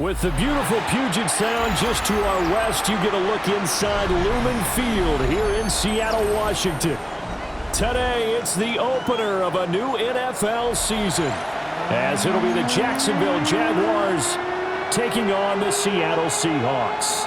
With the beautiful Puget Sound just to our west, you get a look inside Lumen Field here in Seattle, Washington. Today, it's the opener of a new NFL season, as it'll be the Jacksonville Jaguars taking on the Seattle Seahawks.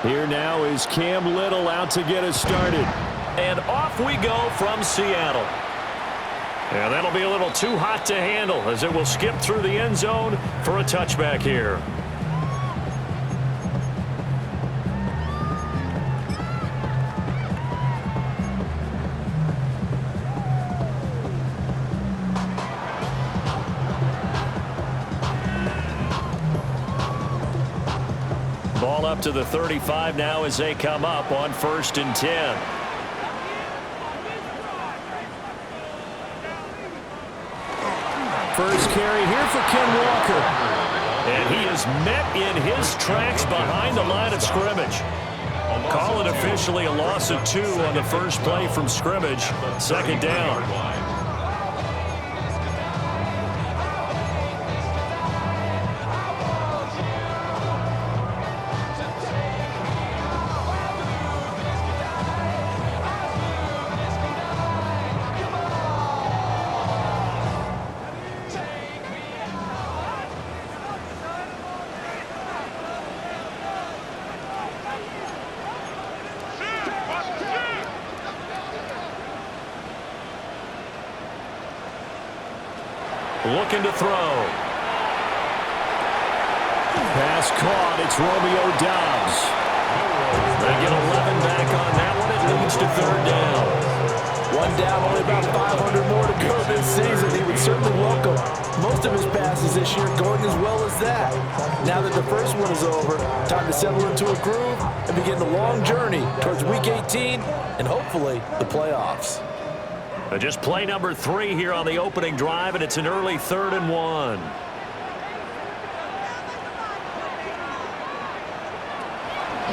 Here now is Cam Little out to get us started. And off we go from Seattle. And that'll be a little too hot to handle as it will skip through the end zone for a touchback here. Ball up to the 35 now as they come up on 1st and 10. First carry here for Ken Walker. And he is met in his tracks behind the line of scrimmage. Call it officially a loss of 2 on the first play from scrimmage. 2nd down. Looking to throw. Pass caught. It's Romeo Doubs. They get 11 back on that one. It leads to 3rd down. One down, only about 500 more to go this season. He would certainly welcome most of his passes this year going as well as that. Now that the first one is over, time to settle into a groove and begin the long journey towards Week 18 and hopefully the playoffs. Just play number 3 here on the opening drive, and it's an early 3rd and 1.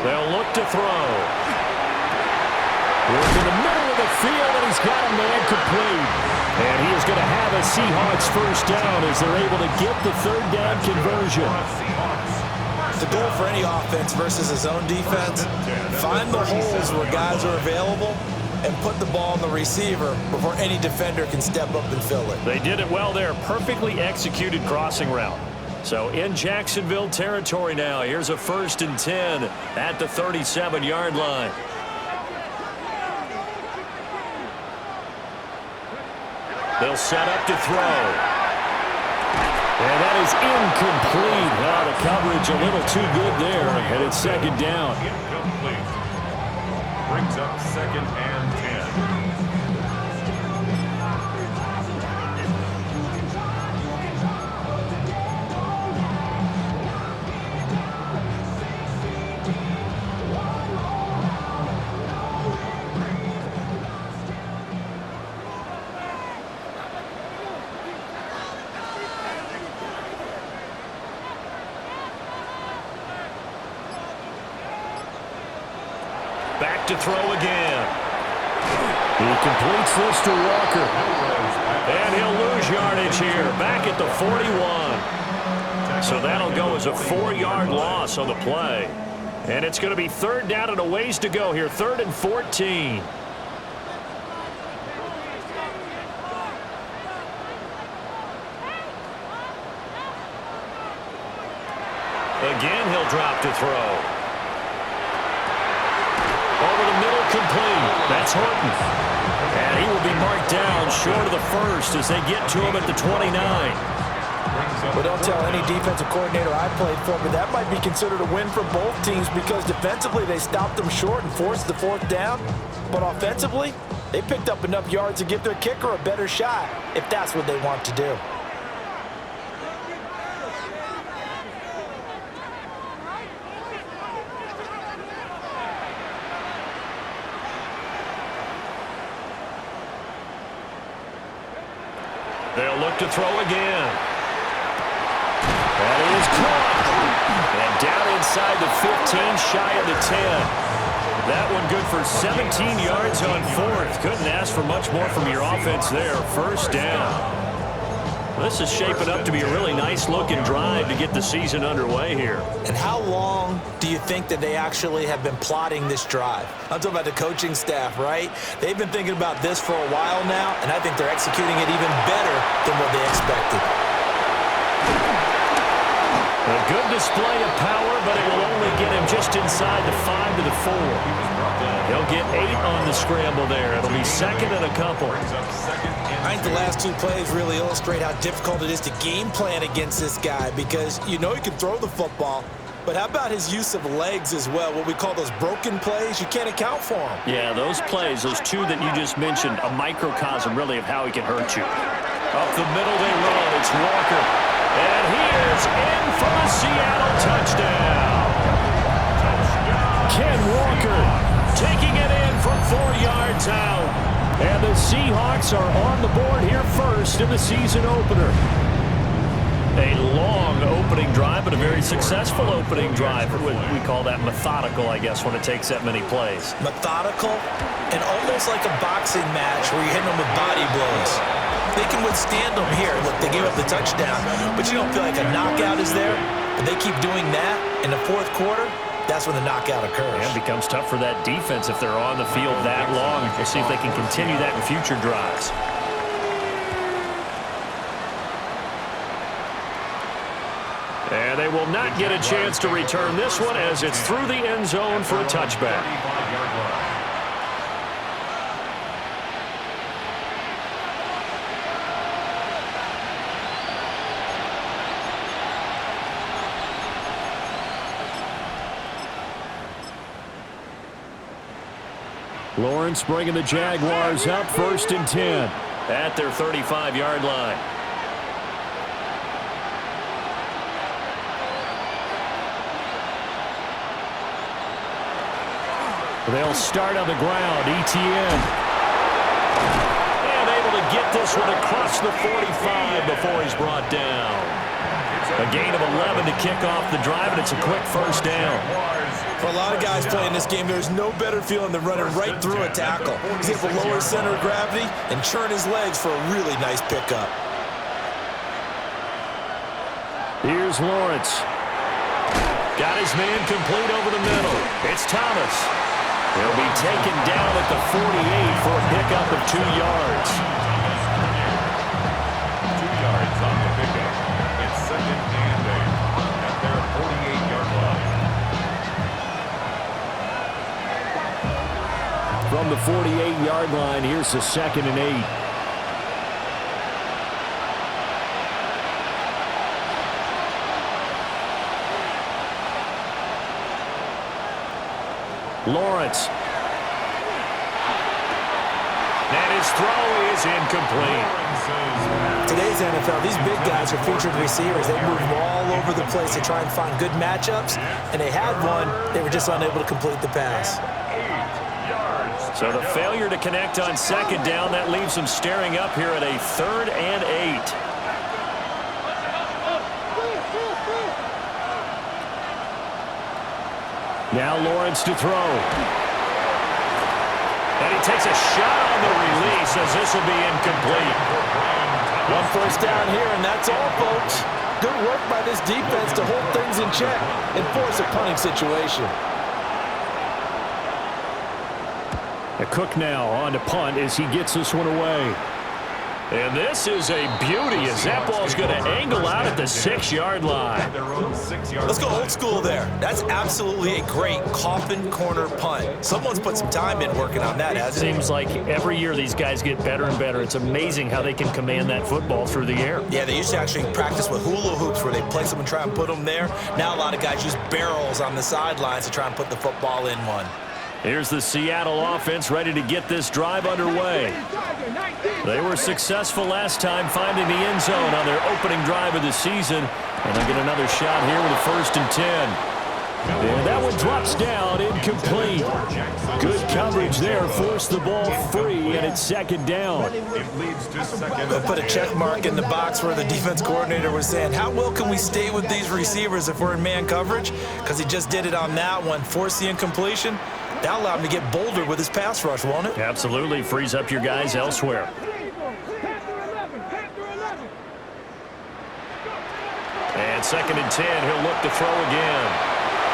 They'll look to throw. Work in the middle of the field, and he's got a man complete. And he is going to have a Seahawks first down as they're able to get the 3rd down conversion. The goal for any offense versus his own defense, find the holes where guys are available and put the ball on the receiver before any defender can step up and fill it. They did it well there. Perfectly executed crossing route. So in Jacksonville territory now. Here's a 1st and 10 at the 37-yard line. They'll set up to throw. And that is incomplete. Oh, the coverage a little too good there. And it's 2nd down. Incomplete. Brings up 2nd and 10. Back to throw again. He completes this to Walker. And he'll lose yardage here. Back at the 41. So that'll go as a 4-yard loss on the play. And it's going to be 3rd down and a ways to go here. 3rd and 14. Again, he'll drop to throw. Over the middle, complete. That's Horton. And he will be marked down short of the first as they get to him at the 29. Well, don't tell any defensive coordinator I played for, but that might be considered a win for both teams because defensively they stopped them short and forced the 4th down. But offensively, they picked up enough yards to give their kicker a better shot if that's what they want to do. They'll look to throw again. That is caught. And down inside the 15, shy of the 10. That one good for 17 yards on fourth. Couldn't ask for much more from your offense there. First down. This is shaping up to be a really nice-looking drive to get the season underway here. And how long do you think that they actually have been plotting this drive? I'm talking about the coaching staff, right? They've been thinking about this for a while now, and I think they're executing it even better than what they expected. A good display of power, but it will only get him just inside the 5 to the 4. He'll get 8 on the scramble there. It'll be second and a couple. I think the last two plays really illustrate how difficult it is to game plan against this guy because you know he can throw the football, but how about his use of legs as well, what we call those broken plays? You can't account for them. Yeah, those plays, those two that you just mentioned, a microcosm really of how he can hurt you. Up the middle they run. It's Walker. And he is in for a Seattle touchdown. Ken Walker taking it in from 4 yards out. And the Seahawks are on the board here first in the season opener. A long opening drive, but a very successful opening drive. We call that methodical, I guess, when it takes that many plays. Methodical and almost like a boxing match where you're hitting them with body blows. They can withstand them here. Look, they gave up the touchdown, but you don't feel like a knockout is there. But they keep doing that in the fourth quarter. That's when the knockout occurs. And it becomes tough for that defense if they're on the field that long. We'll see if they can continue that in future drives. And they will not get a chance to return this one as it's through the end zone for a touchback. Lawrence bringing the Jaguars up first and 10 at their 35-yard line. They'll start on the ground. ETN. And able to get this one across the 45 before he's brought down. A gain of 11 to kick off the drive, and it's a quick first down. For a lot of guys playing this game, there's no better feeling than running right through a tackle. He's able to lower his center of gravity and churn his legs for a really nice pickup. Here's Lawrence. Got his man complete over the middle. It's Thomas. He'll be taken down at the 48 for a pickup of 2 yards. 2 yards on the pickup. It's second and 8 at their 48-yard line. From the 48-yard line, here's the second and 8. Lawrence. And his throw is incomplete. Today's NFL, these big guys are featured receivers. They move all over the place to try and find good matchups, and they had one. They were just unable to complete the pass. So the failure to connect on second down, that leaves them staring up here at a 3rd and 8. Now Lawrence to throw. And he takes a shot on the release as this will be incomplete. One first down here, and that's all, folks. Good work by this defense to hold things in check and force a punting situation. Cook now on to punt as he gets this one away. And this is a beauty as that ball's going to angle out at the 6-yard line. Let's go old school there. That's absolutely a great coffin corner punt. Someone's put some time in working on that, hasn't it? Seems like every year these guys get better and better. It's amazing how they can command that football through the air. Yeah, they used to actually practice with hula hoops where they place them and try and put them there. Now a lot of guys use barrels on the sidelines to try and put the football in one. Here's the Seattle offense ready to get this drive underway. They were successful last time finding the end zone on their opening drive of the season. And they'll get another shot here with a 1st and 10. And that one drops down, incomplete. Good coverage there forced the ball free, and it's second down. It leads to second. They'll put a check mark in the box where the defense coordinator was saying, how well can we stay with these receivers if we're in man coverage? Because he just did it on that one, forced the incompletion. That allowed him to get bolder with his pass rush, won't it? Absolutely frees up your guys elsewhere. And second and 10, he'll look to throw again.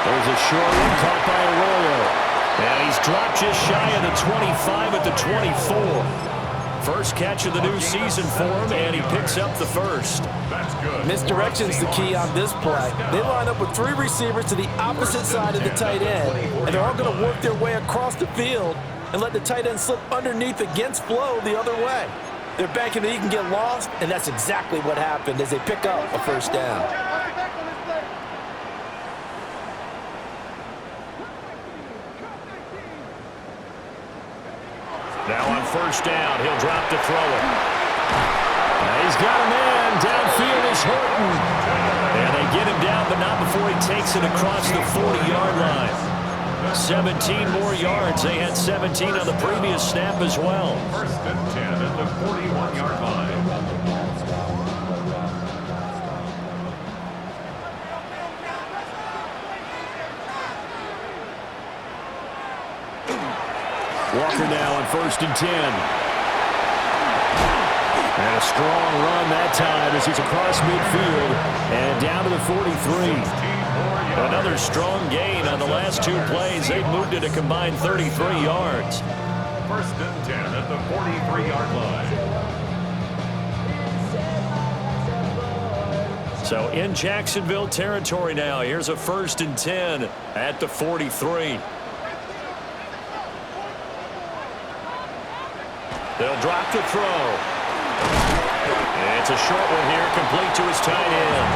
There's a short one caught by Arroyo. And he's dropped just shy of the 25 at the 24. First catch of the new season for him, and he picks up the first. That's good. Misdirection's the key on this play. They line up with 3 receivers to the opposite side of the tight end, and they're all going to work their way across the field and let the tight end slip underneath against flow the other way. They're banking that he can get lost, and that's exactly what happened as they pick up a first down. Now on first down, he'll drop to throw it. He's got a man. Downfield is Horton. And they get him down, but not before he takes it across the 40-yard line. 17 more yards. They had 17 on the previous snap as well. First and 10 at the 41-yard line. Walker now on first and 10. And a strong run that time as he's across midfield and down to the 43. Another strong gain on the last 2 plays. They've moved it a combined 33 yards. First and 10 at the 43-yard line. So in Jacksonville territory now. Here's a first and 10 at the 43. They'll drop to throw. And it's a short one here, complete to his tight end.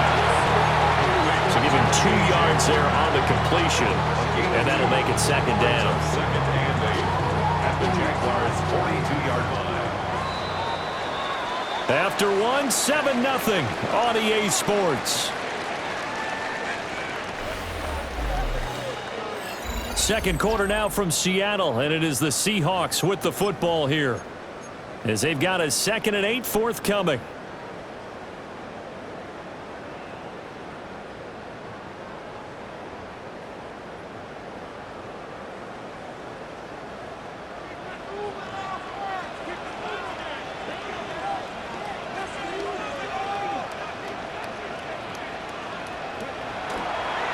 So give him 2 yards there on the completion, and that'll make it second down. Second and 8 at the Jaguars' 42-yard line. After one, 7-0 on EA Sports. Second quarter now from Seattle, and it is the Seahawks with the football here, as they've got a 2nd and 8 forthcoming.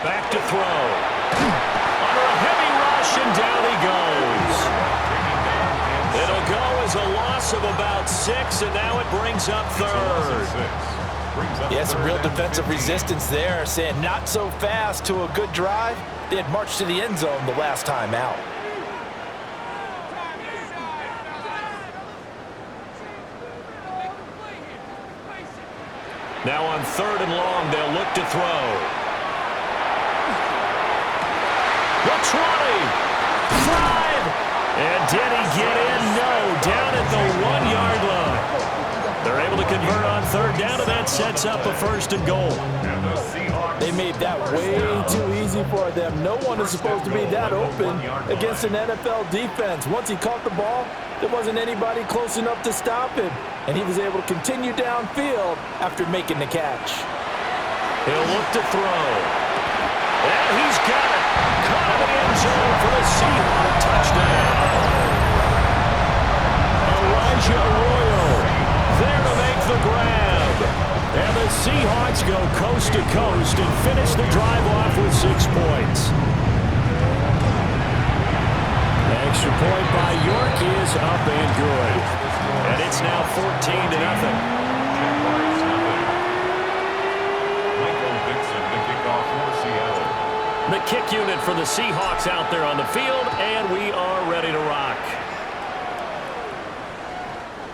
Back to throw. Under a heavy rush, and down he goes. It'll go as a loss of about 6, and now it brings up third. Yeah, some real defensive resistance there, saying not so fast to a good drive. They had marched to the end zone the last time out. Now on 3rd and long, they'll look to throw. The 20, 5, and did he get in? No, down at the 1-yard line. They're able to convert on 3rd down, and that sets up a first and goal. They made that way too easy for them. No one is supposed to be that open against an NFL defense. Once he caught the ball, there wasn't anybody close enough to stop him, and he was able to continue downfield after making the catch. He'll look to throw. And he's got it. Caught in the end zone for the Seahawks touchdown. Elijah Arroyo there to make the grab. And the Seahawks go coast to coast and finish the drive off with 6 points. Extra point by York is up and good. And it's now 14-0. The kick unit for the Seahawks out there on the field, and we are ready to rock.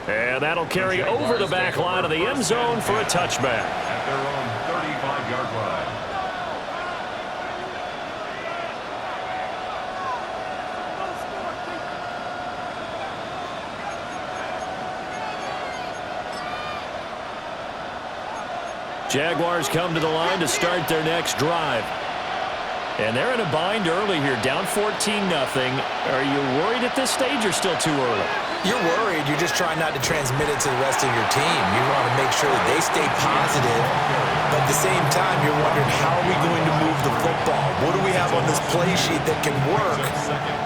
And that'll carry over the back line of the end zone for a touchback. At their own 35-yard line. Jaguars come to the line to start their next drive. And they're in a bind early here, down 14-0. Are you worried at this stage or still too early? You're worried. You're just trying not to transmit it to the rest of your team. You want to make sure that they stay positive, but at the same time, you're wondering, how are we going to move the football? What do we have on this play sheet that can work?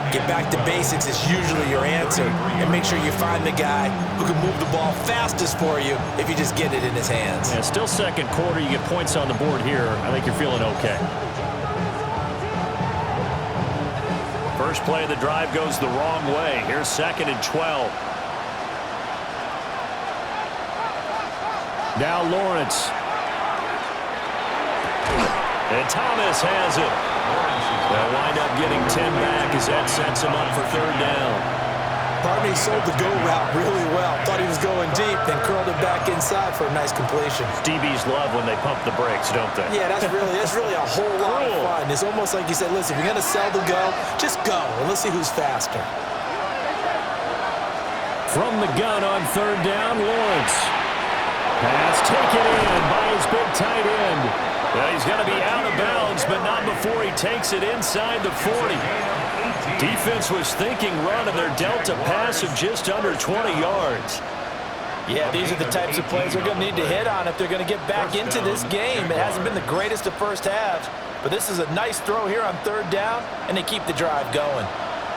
Get back to basics is usually your answer, and make sure you find the guy who can move the ball fastest for you if you just get it in his hands. Yeah, still second quarter. You get points on the board here. I think you're feeling okay. First play of the drive goes the wrong way. Here's 2nd and 12. Now Lawrence. And Thomas has it. They'll wind up getting 10 back as that sets him up for 3rd down. Part of me sold the go route really well. Thought he was going deep, then curled it back inside for a nice completion. DBs love when they pump the brakes, don't they? Yeah, that's really a whole lot of fun. It's almost like you said, listen, if you're going to sell the go, just go, and let's see who's faster. From the gun on 3rd down, Lawrence. Pass taken in by his big tight end. Well, he's going to be out of bounds, but not before he takes it inside the 40. Defense was thinking run, and they're dealt a pass of just under 20 yards. Yeah, these are the types of plays they're going to need to hit on if they're going to get back into this game. It hasn't been the greatest of first halves, but this is a nice throw here on 3rd down, and they keep the drive going.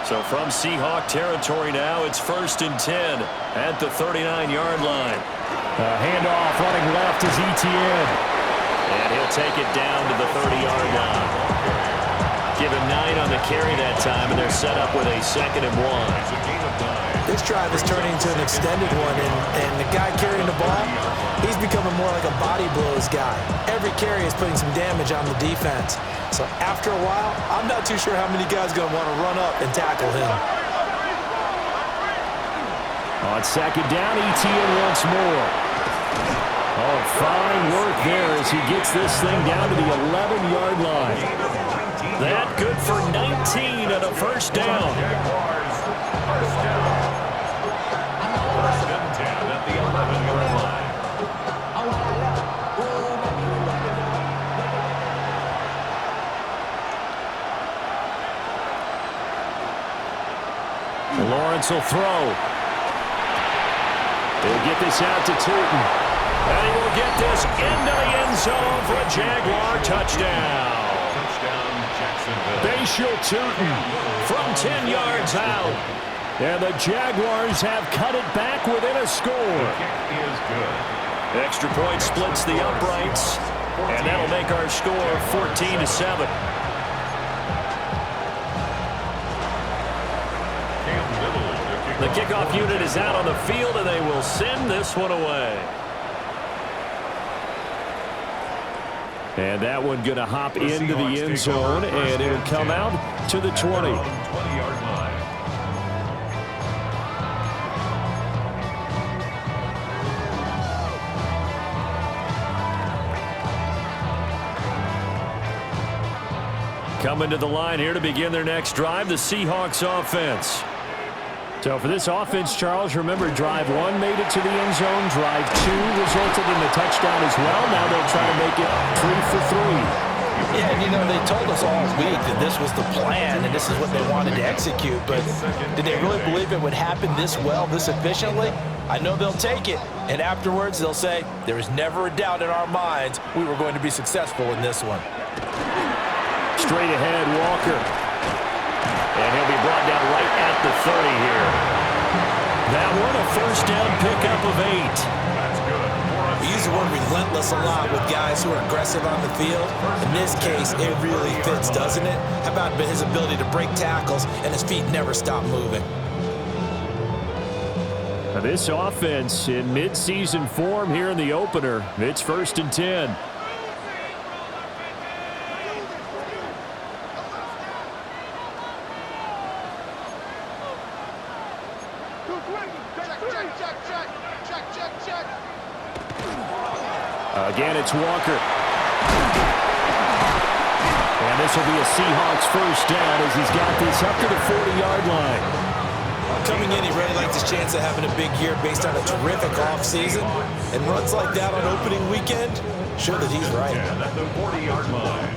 So from Seahawk territory now, it's 1st and 10 at the 39-yard line. Handoff running left is Etienne. And he'll take it down to the 30-yard line. Give him 9 on the carry that time, and they're set up with a 2nd and 1. This drive is turning into an extended one, and the guy carrying the ball, he's becoming more like a body blows guy. Every carry is putting some damage on the defense. So after a while, I'm not too sure how many guys are going to want to run up and tackle him. On 2nd down, Etienne once more. Oh, fine work there as he gets this thing down to the 11-yard line. That good for 19 and a 1st down. JAGUARS, 1st down. 1st and 10 at the 11-yard line. Lawrence will throw. He'll get this out to Tootin. And he will get this into the end zone for a Jaguar touchdown. Bashal Tootin from 10 yards out. And the Jaguars have cut it back within a score. Extra point splits the uprights. And that'll make our score 14-7. The kickoff unit is out on the field, and they will send this one away. And that one going to hop into the end zone, and it'll come out to the 20. 20-yard line. Coming to the line here to begin their next drive, the Seahawks offense. So for this offense, Charles, remember drive 1 made it to the end zone. Drive 2 resulted in a touchdown as well. Now they'll try to make it 3 for 3. Yeah, and you know, they told us all week that this was the plan and this is what they wanted to execute, but did they really believe it would happen this well, this efficiently? I know they'll take it, and afterwards they'll say, there was never a doubt in our minds we were going to be successful in this one. Straight ahead, Walker. And he'll be brought down right at the 30 here. That one, a 1st down pickup of 8. That's good. We use the word relentless a lot with guys who are aggressive on the field. In this case, it really fits, doesn't it? How about his ability to break tackles and his feet never stop moving? Now this offense in midseason form here in the opener. It's 1st and 10. Again, it's Walker. And this will be a Seahawks 1st down as he's got this up to the 40-yard line. Coming in, he really likes his chance of having a big year based on a terrific offseason. And runs like that on opening weekend show that he's right. At the 40-yard line.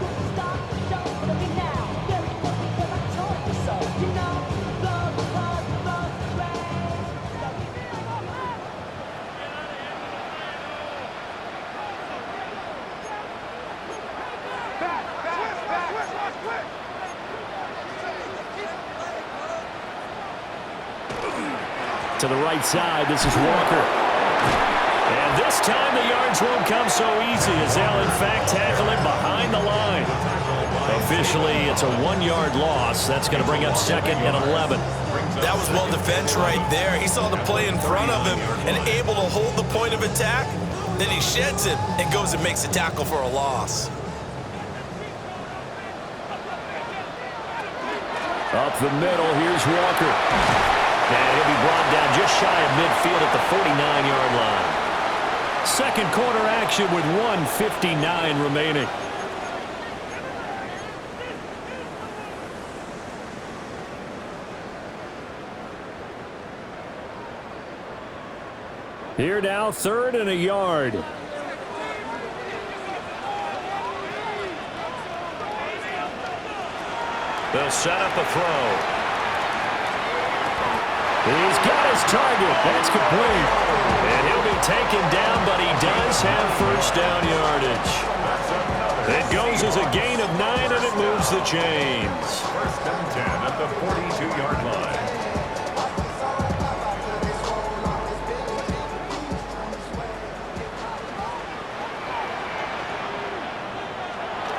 To the right side, this is Walker. And this time the yards won't come so easy as they'll in fact tackle him behind the line. Officially, it's a 1-yard loss. That's going to bring up 2nd and 11. That was well defense right there. He saw the play in front of him and able to hold the point of attack. Then he sheds it and goes and makes a tackle for a loss. Up the middle, here's Walker. And he'll be brought down just shy of midfield at the 49-yard line. Second quarter action with 1:59 remaining. Here now, 3rd and a yard. They'll set up a throw. He's got his target. That's complete. And he'll be taken down, but he does have first down yardage. It goes as a gain of 9, and it moves the chains. 1st and 10 at the 42-yard line.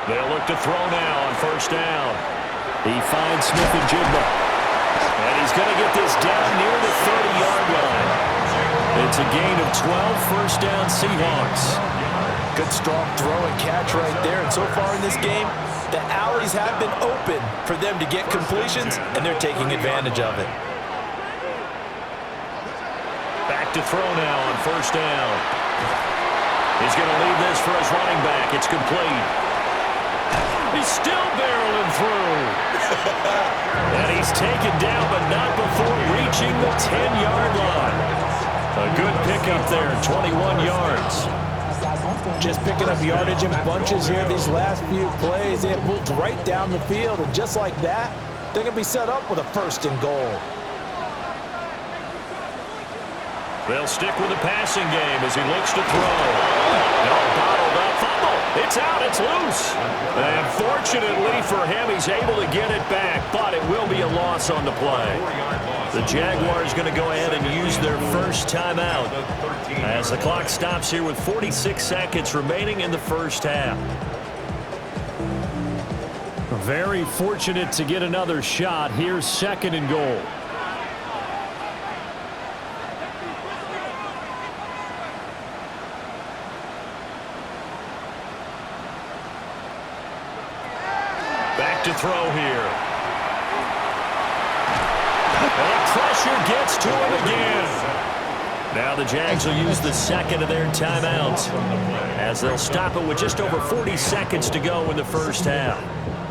They'll look to throw now on 1st down. He finds Smith and Jigba. And he's going to get this down near the 30-yard line. It's a gain of 12, 1st down Seahawks. Good strong throw and catch right there. And so far in this game, the alleys have been open for them to get completions, and they're taking advantage of it. Back to throw now on 1st down. He's going to leave this for his running back. It's complete. He's still barreling through. And he's taken down, but not before reaching the 10-yard line. A good pickup there, 21 yards. Just picking up yardage in bunches here these last few plays. They have moved right down the field, and just like that, they're going to be set up with a 1st and goal. They'll stick with the passing game as he looks to throw. No, bottled up, fumble. It's out, it's loose. And fortunately for him, he's able to get it back, but it will be a loss on the play. The Jaguars going to go ahead and use their first timeout as the clock stops here with 46 seconds remaining in the first half. Very fortunate to get another shot. Here's 2nd and goal. Back to throw here. And pressure gets to him again. Now the Jags will use the 2nd of their timeouts as they'll stop it with just over 40 seconds to go in the first half.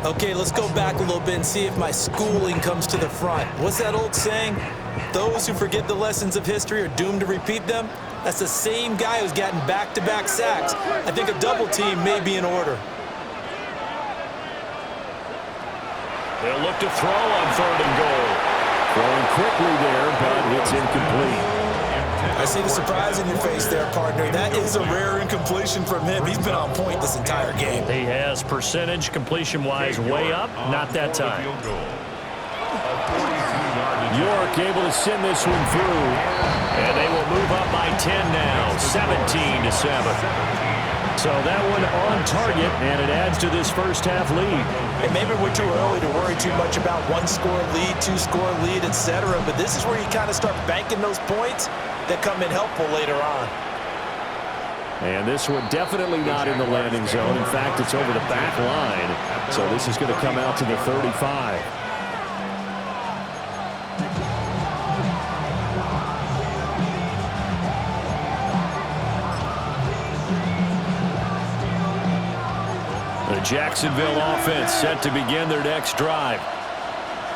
Okay, let's go back a little bit and see if my schooling comes to the front. What's that old saying? Those who forget the lessons of history are doomed to repeat them. That's the same guy who's gotten back-to-back sacks. I think a double team may be in order. They'll look to throw on 3rd and goal. Throwing quickly there, but it's incomplete. I see the surprise in your face there, partner. That is a rare incompletion from him. He's been on point this entire game. He has percentage completion-wise way up. Not that time. York able to send this one through. And they will move up by 10 now, 17-7. So that one on target, and it adds to this first half lead. And maybe we're too early to worry too much about 1-score lead, 2-score lead, etc. But this is where you kind of start banking those points that come in helpful later on. And this one definitely not in the landing zone. In fact, it's over the back line. So this is going to come out to the 35. The Jacksonville offense set to begin their next drive.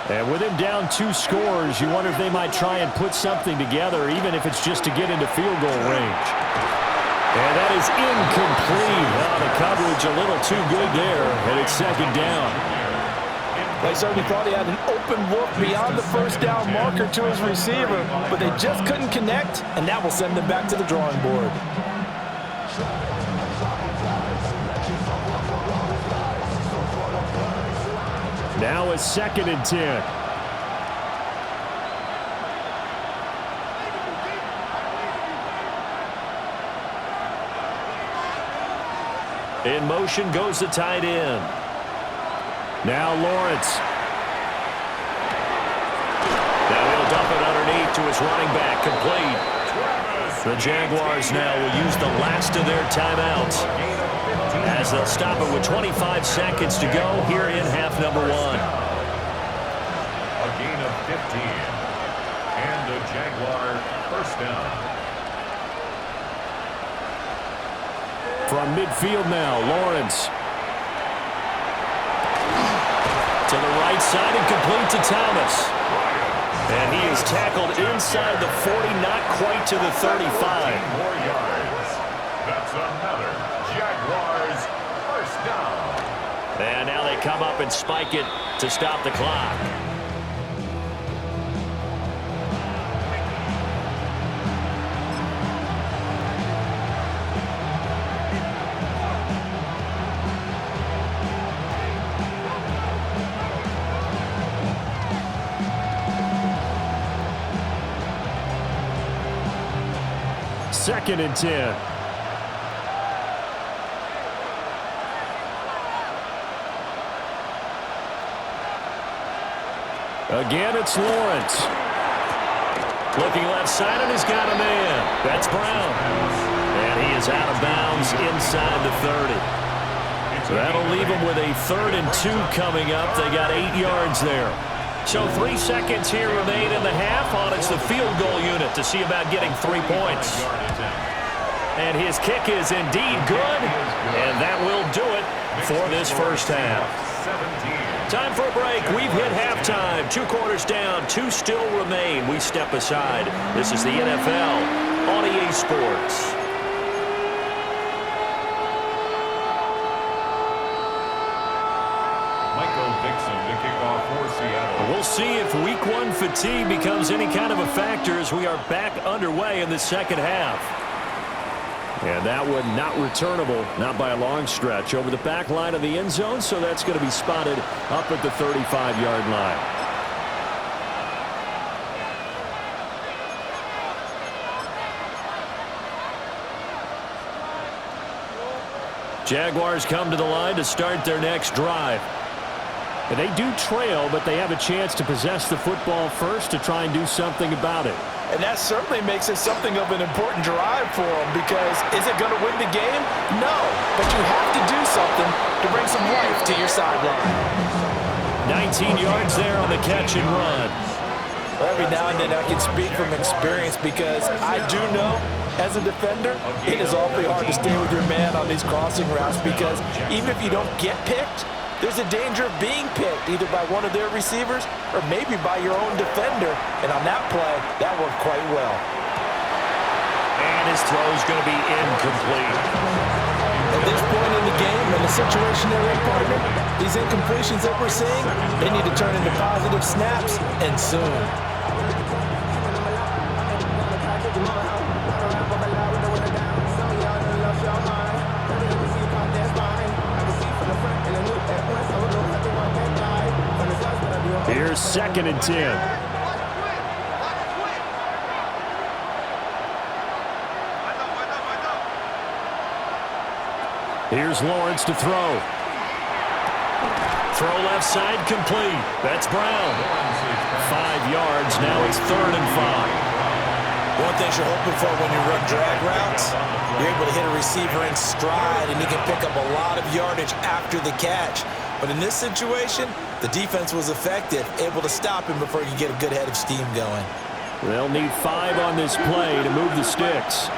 And with him down 2 scores, you wonder if they might try and put something together, even if it's just to get into field goal range. And that is incomplete. Oh, the coverage a little too good there, and it's 2nd down. They certainly thought he had an open look beyond the first down marker to his receiver, but they just couldn't connect, and that will send them back to the drawing board. Now it's 2nd and 10. In motion goes the tight end. Now Lawrence. Now he'll dump it underneath to his running back, complete. The Jaguars now will use the last of their timeouts as they'll stop it with 25 seconds to go here in half number 1. A gain of 15. And the Jaguar first down. From midfield now, Lawrence. To the right side and complete to Thomas. And he is tackled inside the 40, not quite to the 35. More yards. That's another Jaguars first down. And now they come up and spike it to stop the clock. Second and 10. Again, it's Lawrence. Looking left side, and he's got a man. That's Brown. And he is out of bounds inside the 30. So that'll leave him with a 3rd and 2 coming up. They got 8 yards there. So 3 seconds here remain in the half on it's the field goal unit to see about getting 3 points. And his kick is indeed good, and that will do it for this first half. Time for a break. We've hit halftime. 2 quarters down, 2 still remain. We step aside. This is the NFL on EA Sports. We'll see if Week 1 fatigue becomes any kind of a factor as we are back underway in the second half. And that one not returnable, not by a long stretch, over the back line of the end zone, so that's going to be spotted up at the 35-yard line. Jaguars come to the line to start their next drive. And they do trail, but they have a chance to possess the football first to try and do something about it. And that certainly makes it something of an important drive for them, because is it going to win the game? No, but you have to do something to bring some life to your sideline. 19 yards there on the catch and run. Well, every now and then I can speak from experience, because I do know as a defender it is awfully hard to stay with your man on these crossing routes, because even if you don't get picked, there's a danger of being picked either by one of their receivers or maybe by your own defender. And on that play, that worked quite well. And his throw is going to be incomplete. At this point in the game, in the situation they're in, partner, these incompletions that we're seeing, they need to turn into positive snaps, and soon. Here's 2nd and 10. Here's Lawrence to throw. Throw left side complete. That's Brown. 5 yards. Now it's 3rd and 5. One thing you're hoping for when you run drag routes, you're able to hit a receiver in stride, and he can pick up a lot of yardage after the catch. But in this situation, the defense was effective, able to stop him before he could get a good head of steam going. They'll need 5 on this play to move the sticks.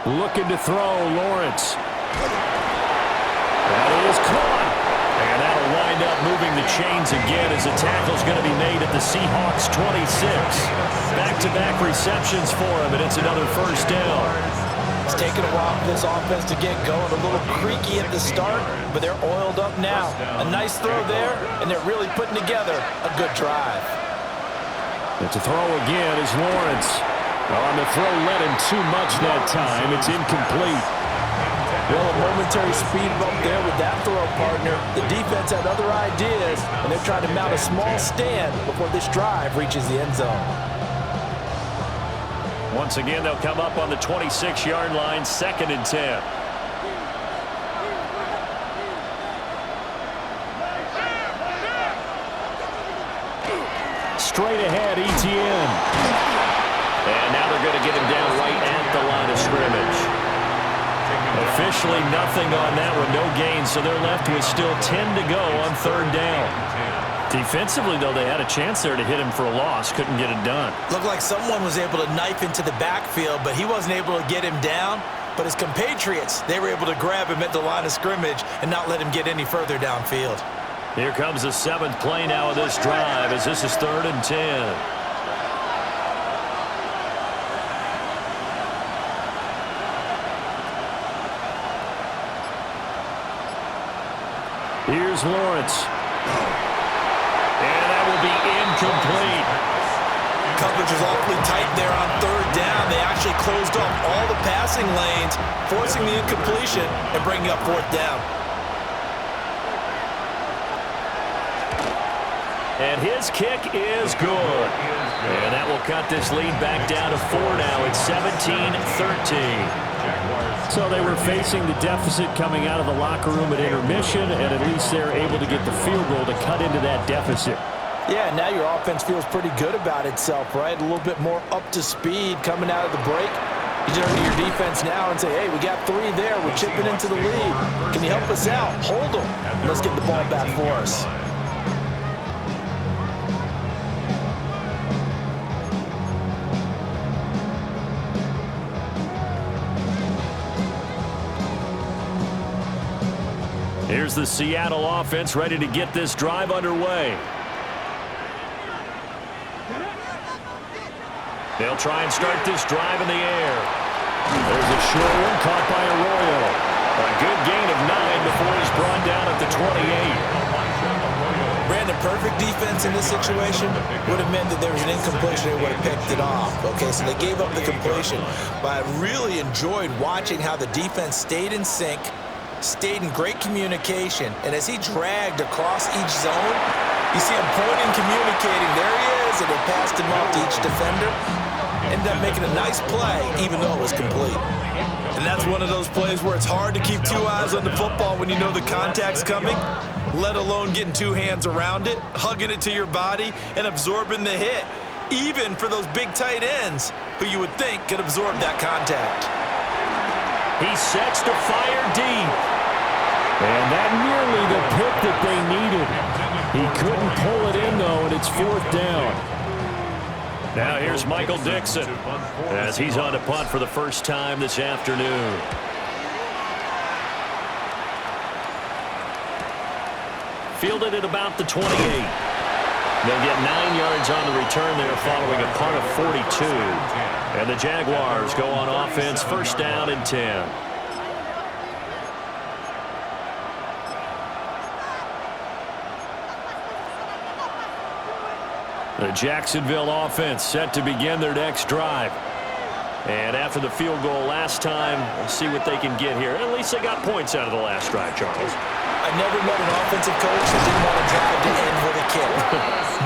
Looking to throw, Lawrence. That is caught. And that'll wind up moving the chains again as the tackle's going to be made at the Seahawks 26. Back-to-back receptions for him, and it's another first down. It's taken a while for this offense to get going. A little creaky at the start, but they're oiled up now. A nice throw there, and they're really putting together a good drive. And to throw again is Lawrence. On the throw, led him too much that time. It's incomplete. Well, a momentary speed bump there with that throw, partner. The defense had other ideas, and they're trying to mount a small stand before this drive reaches the end zone. Once again, they'll come up on the 26-yard line, 2nd and 10. Straight ahead, ETN. And now they're going to get him down right at the line of scrimmage. Officially nothing on that one, no gain, so they're left with still 10 to go on 3rd down. Defensively, though, they had a chance there to hit him for a loss. Couldn't get it done. Looked like someone was able to knife into the backfield, but he wasn't able to get him down. But his compatriots, they were able to grab him at the line of scrimmage and not let him get any further downfield. Here comes the 7th play now of this drive as this is 3rd and 10. Here's Lawrence. And that will be incomplete. Coverage was awfully tight there on 3rd down. They actually closed off all the passing lanes, forcing the incompletion and bringing up 4th down. And his kick is good. And that will cut this lead back down to 4 now. It's 17-13. So they were facing the deficit coming out of the locker room at intermission, and at least they're able to get the field goal to cut into that deficit. Yeah, now your offense feels pretty good about itself, right? A little bit more up to speed coming out of the break. You turn to your defense now and say, hey, we got 3 there. We're chipping into the lead. Can you help us out? Hold them. Let's get the ball back for us. Here's the Seattle offense ready to get this drive underway. They'll try and start this drive in the air. There's a short one caught by Arroyo. A good gain of 9 before he's brought down at the 28. Brandon, perfect defense in this situation would have meant that there was an incompletion. They would have picked it off. Okay, so they gave up the completion. But I really enjoyed watching how the defense stayed in sync, stayed in great communication, and as he dragged across each zone, you see him pointing, communicating. There he is, and they passed him off to each defender. Ended up making a nice play, even though it was complete. And that's one of those plays where it's hard to keep 2 eyes on the football when you know the contact's coming, let alone getting 2 hands around it, hugging it to your body, and absorbing the hit, even for those big tight ends who you would think could absorb that contact. He sets to fire deep. And that nearly the pick that they needed. He couldn't pull it in, though, and it's 4th down. Now here's Michael Dixon as he's on to punt for the first time this afternoon. Fielded at about the 28. They'll get 9 yards on the return there following a punt of 42. And the Jaguars go on offense, 1st down and 10. The Jacksonville offense set to begin their next drive. And after the field goal last time, we'll see what they can get here. At least they got points out of the last drive, Charles. I never met an offensive coach that didn't want to drive to end with a kick.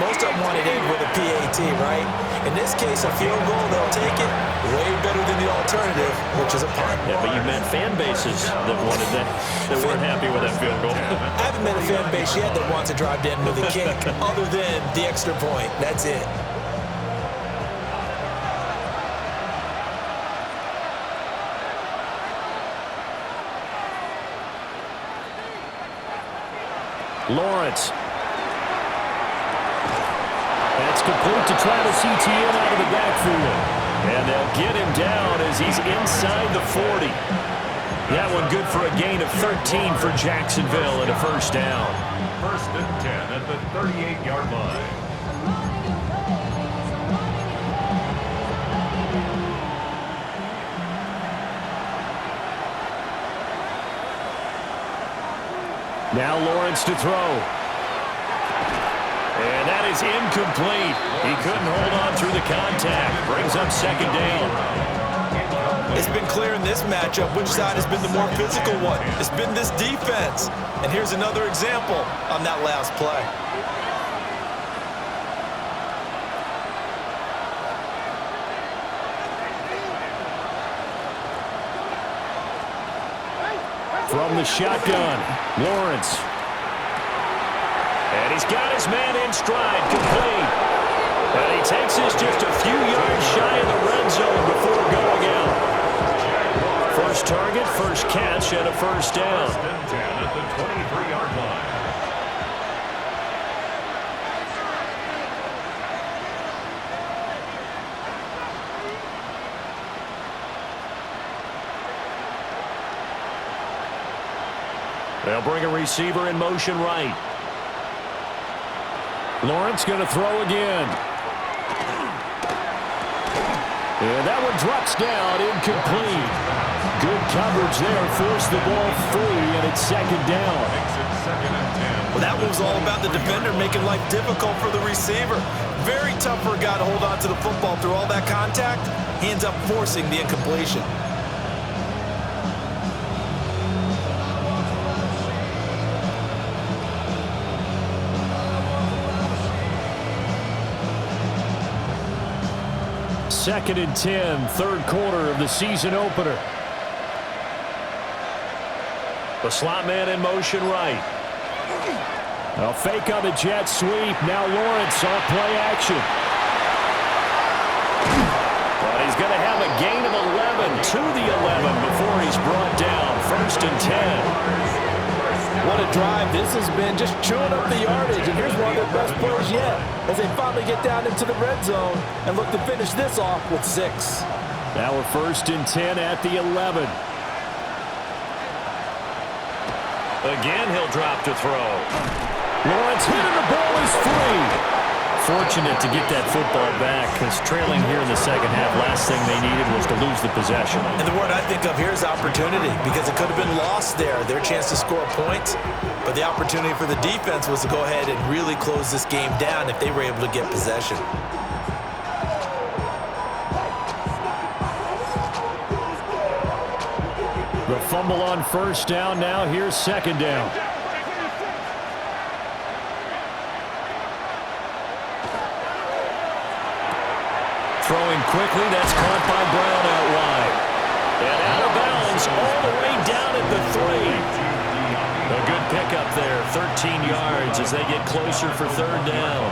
Most of them want it end with a PAT, right? In this case, a field goal, they'll take it. Way better than the alternative, which is a punt. Yeah, but you've met fan bases that wanted that weren't happy with that field goal. I haven't met a fan base yet that wants to drive to end with a kick, other than the extra point. That's it. Lawrence. That's complete to Travis Etienne out of the backfield. And they'll get him down as he's inside the 40. That one good for a gain of 13 for Jacksonville and a 1st down. 1st and 10 at the 38-yard line. Now Lawrence to throw. And that is incomplete. He couldn't hold on through the contact. Brings up 2nd down. It's It's been clear in this matchup which side has been the more physical one. It's been this defense. And here's another example on that last play. From the shotgun, Lawrence. And he's got his man in stride, complete. And he takes this just a few yards shy of the red zone before going out. First target, first catch, and a first down. First and 10 at the 23-yard line. They'll bring a receiver in motion right. Lawrence going to throw again. And that one drops down, incomplete. Good coverage there, forced the ball free, and it's second down. Makes it second and 10. Well, that one was all about the defender making life difficult for the receiver. Very tough for a guy to hold on to the football through all that contact. He ends up forcing the incompletion. Second and 10, third quarter of the season opener. The slot man in motion right. A fake on the jet sweep. Now Lawrence on play action. But he's going to have a gain of 11 to the 11 before he's brought down. First and 10. What a drive this has been, just chewing up the yardage. And here's one of their best plays yet as they finally get down into the red zone and look to finish this off with 6. Now we're first and 10 at the 11. Again, he'll drop to throw. Lawrence hit and the ball is free. Fortunate to get that football back because trailing here in the second half, last thing they needed was to lose the possession. And the word I think of here is opportunity because it could have been lost there, their chance to score points. But the opportunity for the defense was to go ahead and really close this game down if they were able to get possession. The fumble on first down. Now here's second down. Throwing quickly, that's caught by Brown out wide. And out of bounds all the way down at the 3. A good pickup there, 13 yards as they get closer for third down.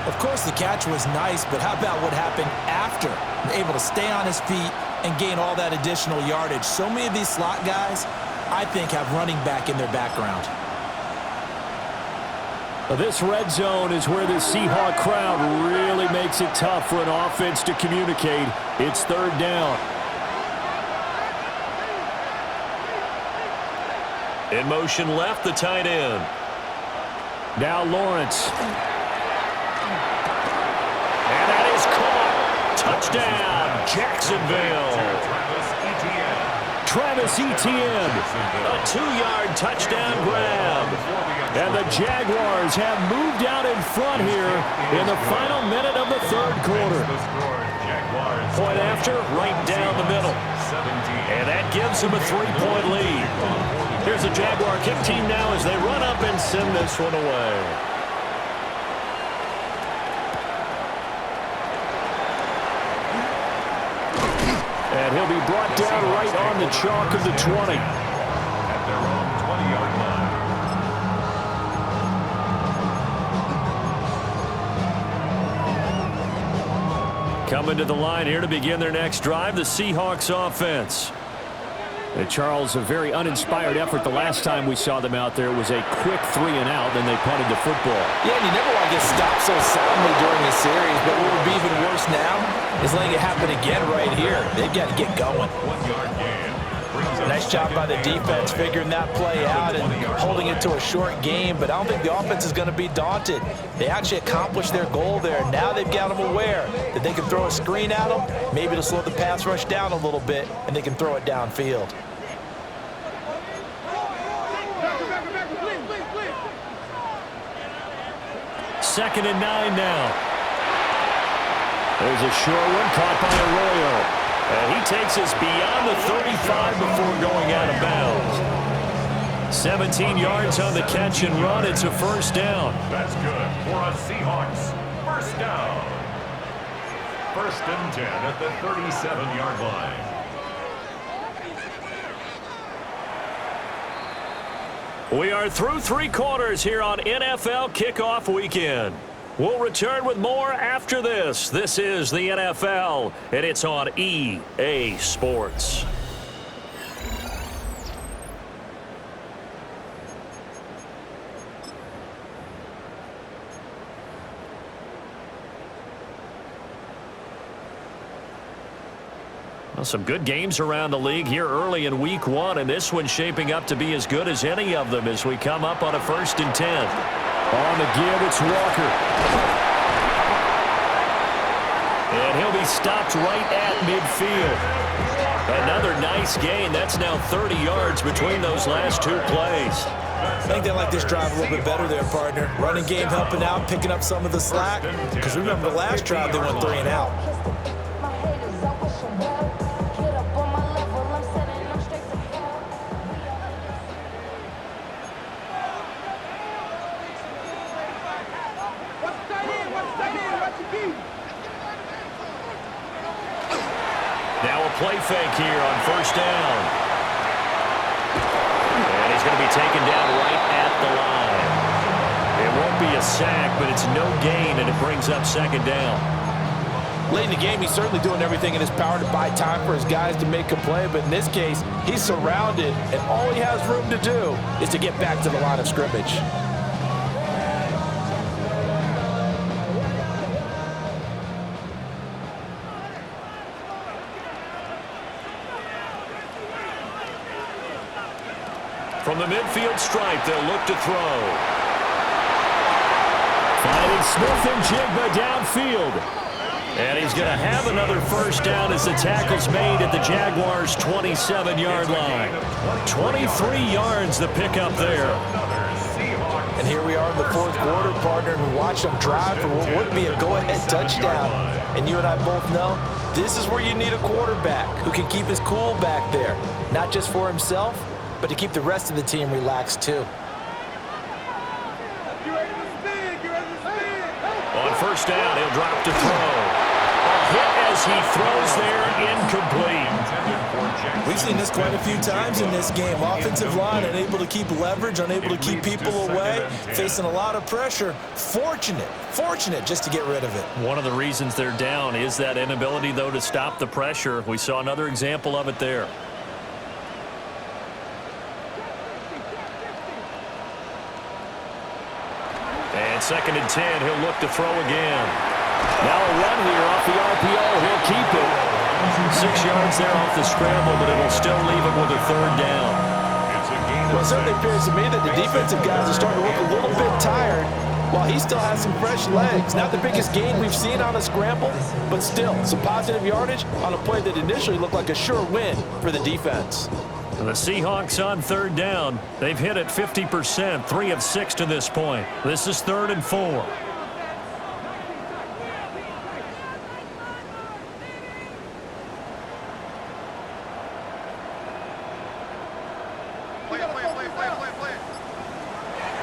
Of course, the catch was nice, but how about what happened after? Able to stay on his feet and gain all that additional yardage. So many of these slot guys, I think, have running back in their background. This red zone is where the Seahawk crowd really makes it tough for an offense to communicate. It's third down. In motion left, the tight end. Now Lawrence. And that is caught. Touchdown, Jacksonville. Travis Etienne. A 2-yard touchdown grab. And the Jaguars have moved out in front here in the final minute of the third quarter. Point after, right down the middle. And that gives them a 3-point lead. Here's the Jaguar kick team now as they run up and send this one away. And he'll be brought down right on the chalk of the 20. At their own 20-yard line. Coming to the line here to begin their next drive, the Seahawks offense. Charles, a very uninspired effort the last time we saw them out there was a quick 3-and-out, then they punted the football. Yeah, and you never want to get stopped so soundly during a series, but what would be even worse now is letting it happen again right here. They've got to get going. 1-yard gain. Nice job by the defense figuring that play out and holding it to a short game, but I don't think the offense is going to be daunted. They actually accomplished their goal there. Now they've got them aware that they can throw a screen at them, maybe to slow the pass rush down a little bit, and they can throw it downfield. Second and 9 now. There's a short one caught by Arroyo. And he takes us beyond the 35 before going out of bounds. 17 yards on the catch and run. It's a first down. That's good for a Seahawks first down. First and 10 at the 37-yard line. We are through three quarters here on NFL Kickoff Weekend. We'll return with more after this. This is the NFL, and it's on EA Sports. Well, some good games around the league here early in Week 1, and this one's shaping up to be as good as any of them as we come up on a 1st and 10. On the give, it's Walker. And he'll be stopped right at midfield. Another nice gain. That's now 30 yards between those last two plays. I think they like this drive a little bit better there, partner. Running game helping out, picking up some of the slack. Because remember the last drive, they went 3 and out. Now a play fake here on first down. And he's going to be taken down right at the line. It won't be a sack, but it's no gain, and it brings up second down. Late in the game, he's certainly doing everything in his power to buy time for his guys to make a play, but in this case, he's surrounded, and all he has room to do is to get back to the line of scrimmage. From the midfield stripe, they'll look to throw. Finding Smith-Njigba downfield. And he's going to have another first down as the tackle's made at the Jaguars' 27-yard line. 23 yards the pickup there. And here we are in the 4th quarter, partner, and we watch them drive for what would be a go-ahead touchdown. And you and I both know this is where you need a quarterback who can keep his cool back there, not just for himself, but to keep the rest of the team relaxed too. On first down, he'll drop to throw. A hit as he throws there, incomplete. We've seen this quite a few times in this game. Offensive line unable to keep leverage, unable to keep people away, facing a lot of pressure. Fortunate just to get rid of it. One of the reasons they're down is that inability, though, to stop the pressure. We saw another example of it there. And 2nd and 10, he'll look to throw again. Now a run here off the RPO. He'll keep it. 6 yards there off the scramble, but it'll still leave him with a 3rd down. Well, it certainly appears to me that the defensive guys are starting to look a little bit tired while he still has some fresh legs. Not the biggest gain we've seen on a scramble, but still some positive yardage on a play that initially looked like a sure win for the defense. And the Seahawks on 3rd down. They've hit it 50%, 3 of 6 to this point. This is 3rd and 4.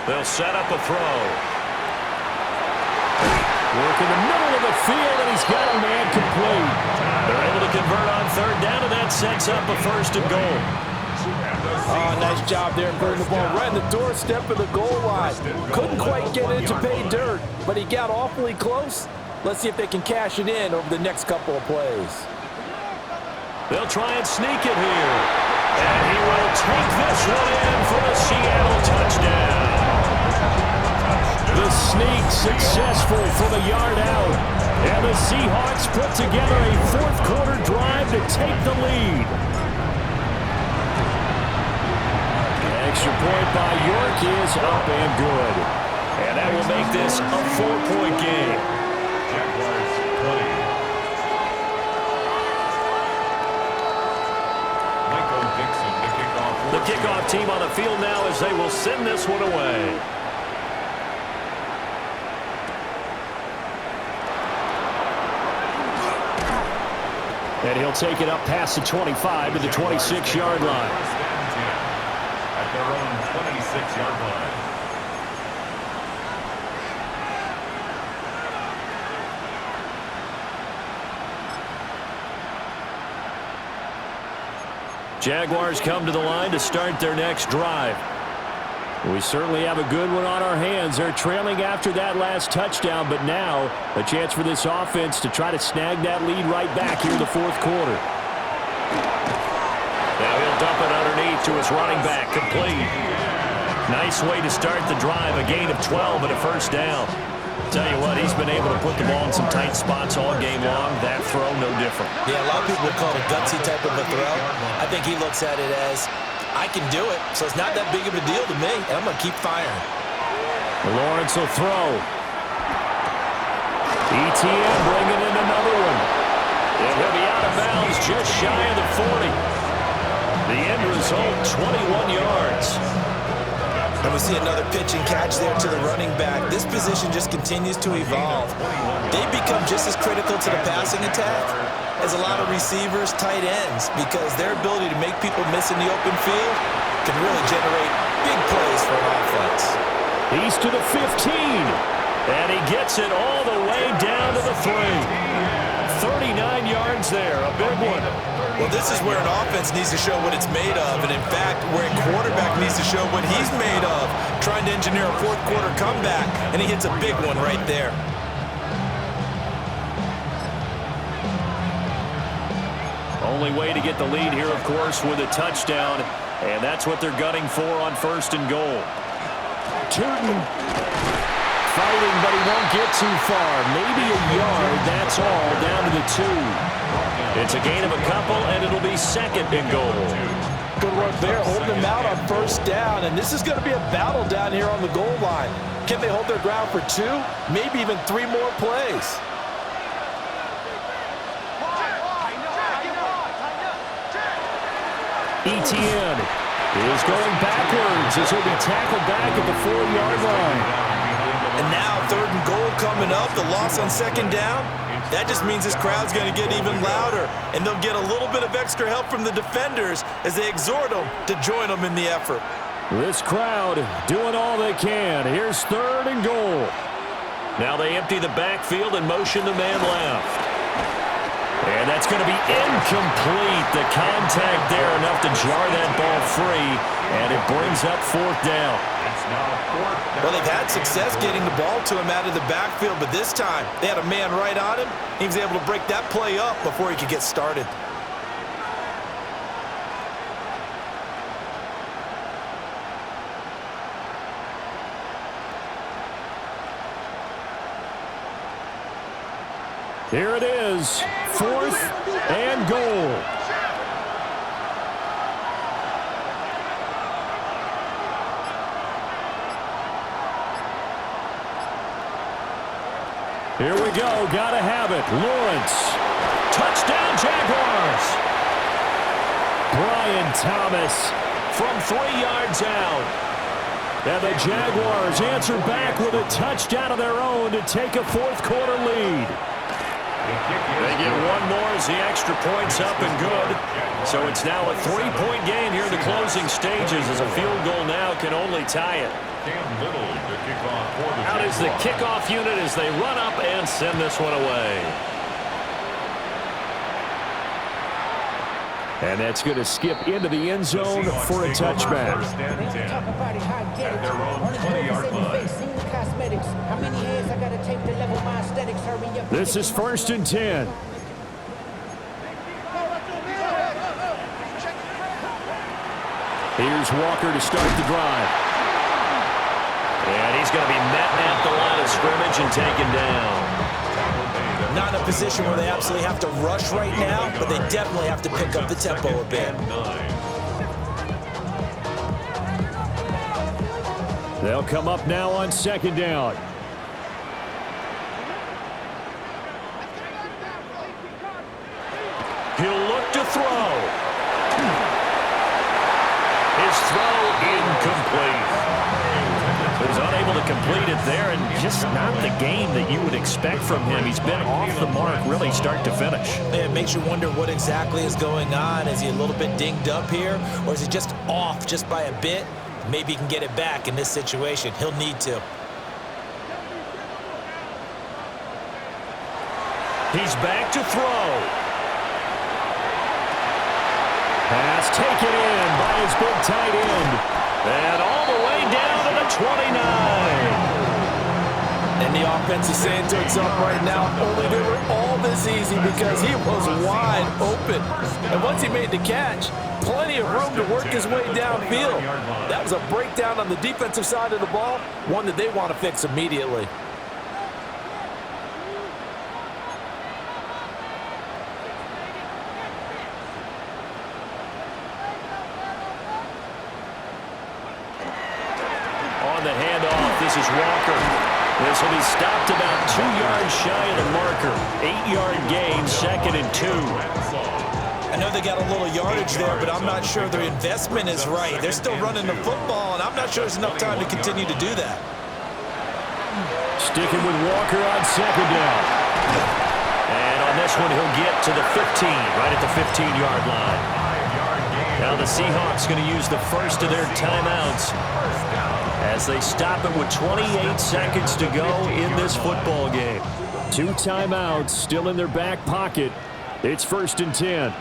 They'll set up a throw. Work in the middle of the field, and he's got a man complete. They're able to convert on 3rd down, and that sets up a 1st and goal. Oh, nice job there putting the ball right in the doorstep of the goal line. Couldn't quite get it to pay dirt, but he got awfully close. Let's see if they can cash it in over the next couple of plays. They'll try and sneak it here. And he will take this one in for a Seattle touchdown. The sneak successful from a yard out. And the Seahawks put together a 4th quarter drive to take the lead. Extra point by York is up and good. And that will make this a 4-point game. Jaguars 20. Michael Dixon, the kickoff. The kickoff team on the field now as they will send this one away. And he'll take it up past the 25 to the 26-yard line. First and 10 at their own 26-yard line. Jaguars come to the line to start their next drive. We certainly have a good one on our hands. They're trailing after that last touchdown, but now a chance for this offense to try to snag that lead right back here in the fourth quarter. Now he'll dump it underneath to his running back, complete. Nice way to start the drive, a gain of 12 and a first down. Tell you what, he's been able to put the ball in some tight spots all game long. That throw, no different. Yeah, a lot of people would call it a gutsy type of a throw. I think he looks at it as, I can do it, so it's not that big of a deal to me, and I'm going to keep firing. Lawrence will throw. ETN bringing in another one. And he'll be out of bounds just shy of the 40. The end result, 21 yards. And we see another pitch and catch there to the running back. This position just continues to evolve. They've become just as critical to the passing attack as a lot of receivers, tight ends, because their ability to make people miss in the open field can really generate big plays for an offense. He's to the 15, and he gets it all the way down to the 3. 39 yards there, a big one. Well, this is where an offense needs to show what it's made of, and in fact, where a quarterback needs to show what he's made of, trying to engineer a fourth quarter comeback, and he hits a big one right there. Only way to get the lead here, of course, with a touchdown, and that's what they're gunning for on first and goal. Turton fighting, but he won't get too far. Maybe a yard, that's all, down to the 2. It's a gain of a couple, and it'll be second and goal. Good work there, holding them out on first down, and this is going to be a battle down here on the goal line. Can they hold their ground for 2, maybe even 3 more plays? ETN is going backwards as he'll be tackled back at the 4-yard line. And now 3rd and goal coming up, the loss on second down. That just means this crowd's going to get even louder, and they'll get a little bit of extra help from the defenders as they exhort them to join them in the effort. This crowd doing all they can. Here's 3rd and goal. Now they empty the backfield and motion the man left. And that's going to be incomplete. The contact there enough to jar that ball free, and it brings up 4th down. Well, they've had success getting the ball to him out of the backfield, but this time they had a man right on him. He was able to break that play up before he could get started. Here it is, 4th and goal. Here we go, gotta have it. Lawrence, touchdown Jaguars. Brian Thomas from 3 yards out. And the Jaguars answer back with a touchdown of their own to take a fourth quarter lead. They get one more as the extra point's up and good. So it's now a 3-point game here in the closing stages as a field goal now can only tie it. Out is the kickoff unit as they run up and send this one away. And that's going to skip into the end zone for a touchback. First and 10 at their own 20-yard line. This is 1st and 10. Here's Walker to start the drive. And he's going to be met at the line of scrimmage and taken down. Not in a position where they absolutely have to rush right now, but they definitely have to pick up the tempo a bit. They'll come up now on 2nd down. He'll look to throw. His throw incomplete. He was unable to complete bit there, and just not the game that you would expect from him. He's been off the mark really start to finish. It makes you wonder what exactly is going on. Is he a little bit dinged up here, or is he just off just by a bit? Maybe he can get it back in this situation. He'll need to. He's back to throw. Pass taken in by his big tight end. And all the way down to the 29. And the offense is saying to itself right now, only they were all this easy because he was wide open. And once he made the catch, plenty of room to work his way downfield. That was a breakdown on the defensive side of the ball, one that they want to fix immediately. On the handoff, this is Walker. This will be stopped about 2 yards shy of the marker. 8-yard gain, 2nd and 2. I know they got a little yardage there, but I'm not sure their investment is right. They're still running the football, and I'm not sure there's enough time to continue to do that. Sticking with Walker on 2nd down. And on this one, he'll get to the 15, right at the 15-yard line. Now the Seahawks going to use the first of their timeouts as they stop it with 28 seconds to go in this football game. 2 timeouts still in their back pocket. It's 1st and 10.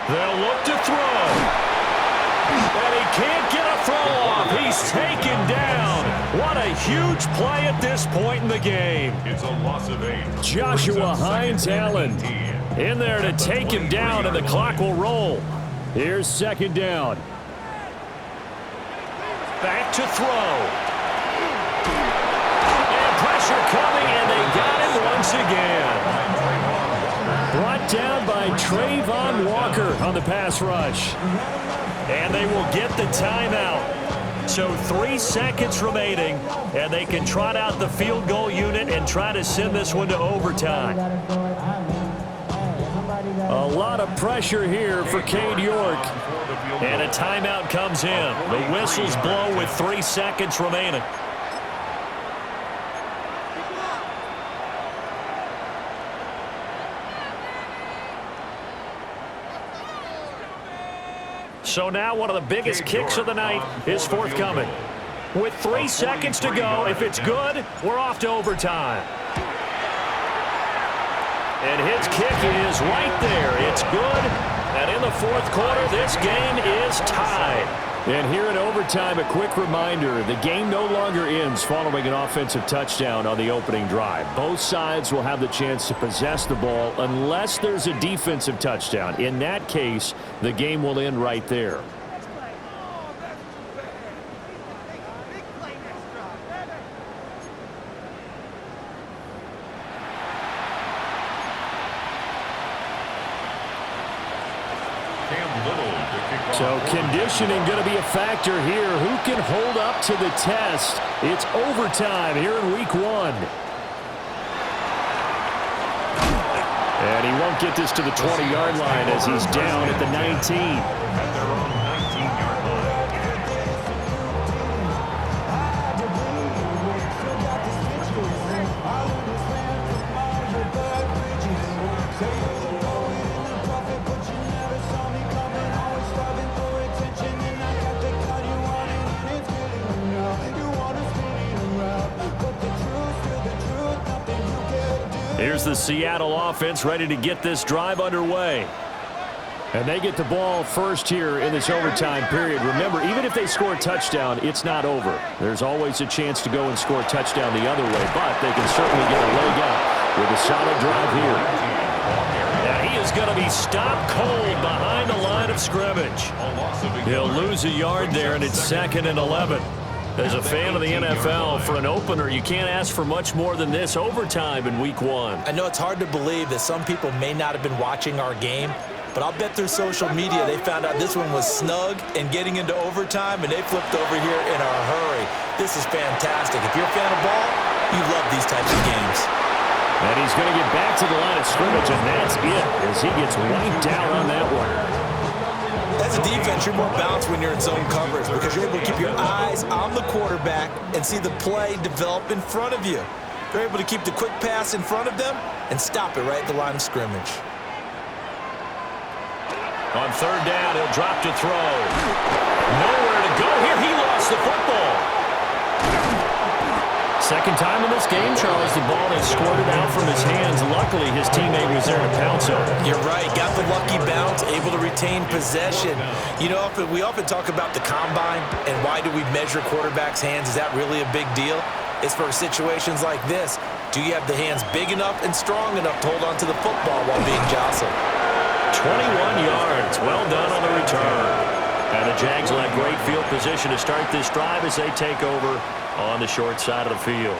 They'll look to throw. And he can't get a throw off. He's taken down. What a huge play at this point in the game. It's a loss of 8. Joshua Hines-Allen in there to take him down, and the clock will roll. Here's 2nd down. Back to throw. And pressure coming, and they got him once again. Brought down by Trayvon Walker on the pass rush. And they will get the timeout. So 3 seconds remaining, and they can trot out the field goal unit and try to send this one to overtime. A lot of pressure here for Cade York. And a timeout comes in. The whistles blow with 3 seconds remaining. So now one of the biggest kicks of the night is forthcoming. With 3 seconds to go, if it's good, we're off to overtime. And his kick is right there. It's good. And in the 4th quarter, this game is tied. And here in overtime, a quick reminder, the game no longer ends following an offensive touchdown on the opening drive. Both sides will have the chance to possess the ball unless there's a defensive touchdown. In that case, the game will end right there. So conditioning going to be a factor here. Who can hold up to the test? It's overtime here in week 1. And he won't get this to the 20-yard line as he's down at the 19. At their own 19-yard line. Here's the Seattle offense ready to get this drive underway. And they get the ball first here in this overtime period. Remember, even if they score a touchdown, it's not over. There's always a chance to go and score a touchdown the other way, but they can certainly get a leg up with a solid drive here. Now he is going to be stopped cold behind the line of scrimmage. He'll lose a yard there, and it's 2nd and 11. As a fan of the NFL, for an opener, you can't ask for much more than this overtime in week 1. I know it's hard to believe that some people may not have been watching our game, but I'll bet through social media they found out this one was snug and getting into overtime, and they flipped over here in a hurry. This is fantastic. If you're a fan of ball, you love these types of games. And he's going to get back to the line of scrimmage, and that's it as he gets wiped out on that one. As a defense, you're more balanced when you're in zone coverage because you're able to keep your eyes on the quarterback and see the play develop in front of you. They're able to keep the quick pass in front of them and stop it right at the line of scrimmage. On third down, he'll drop to throw. Nowhere to go here. He lost the football. Second time in this game, Charles, the ball has squirted out from his hands. Luckily, his teammate was there to pounce on it. You're right. Got the lucky bounce, able to retain possession. You know, we often talk about the combine and why do we measure quarterbacks' hands. Is that really a big deal? It's for situations like this. Do you have the hands big enough and strong enough to hold on to the football while being jostled? 21 yards. Well done on the return. And the Jags will have great field position to start this drive as they take over on the short side of the field.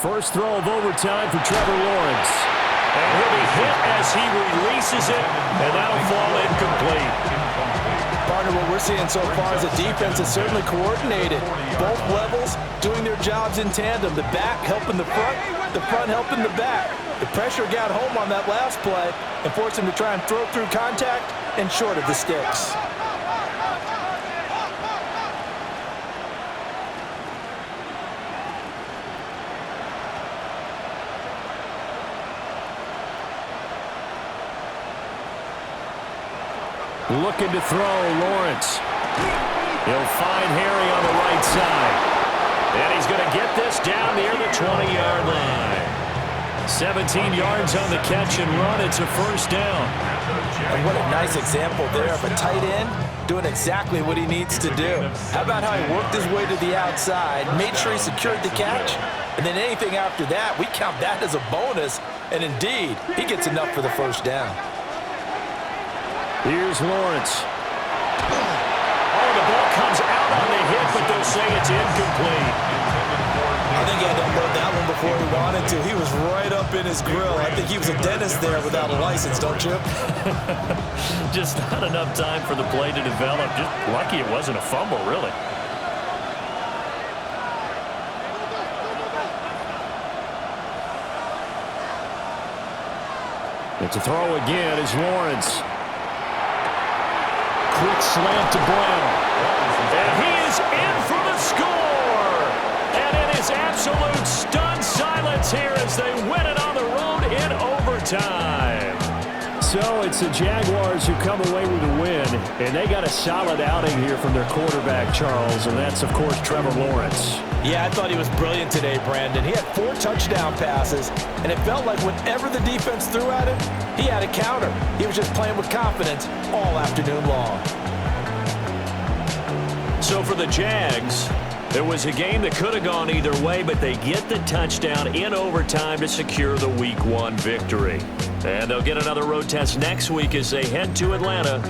First throw of overtime for Trevor Lawrence. And he'll be hit as he releases it, and that'll fall incomplete. Partner, what we're seeing so far is a defense that's certainly coordinated. Both levels doing their jobs in tandem. The back helping the front helping the back. The pressure got home on that last play and forced him to try and throw through contact and short of the sticks. Looking to throw, Lawrence. He'll find Harry on the right side. And he's going to get this down near the 20-yard line. 17 yards on the catch and run. It's a first down. And what a nice example there of a tight end doing exactly what he needs to do. How about how he worked his way to the outside, made sure he secured the catch, and then anything after that, we count that as a bonus. And indeed, he gets enough for the first down. Here's Lawrence. Oh, the ball comes out on the hit, but they'll say it's incomplete. I think he had to unload that one before he wanted to. He was right up in his grill. I think he was a dentist there without a license, don't you? Just not enough time for the play to develop. Just lucky it wasn't a fumble, really. It's a throw again is Lawrence. Quick slant to Brown. And he is in for the score. And it is absolute stunned silence here as they win it on the road in overtime. So it's the Jaguars who come away with a win, and they got a solid outing here from their quarterback, Charles, and that's, of course, Trevor Lawrence. Yeah, I thought he was brilliant today, Brandon. He had 4 touchdown passes, and it felt like whenever the defense threw at him, he had a counter. He was just playing with confidence all afternoon long. So for the Jags, there was a game that could have gone either way, but they get the touchdown in overtime to secure the Week 1 victory. And they'll get another road test next week as they head to Atlanta.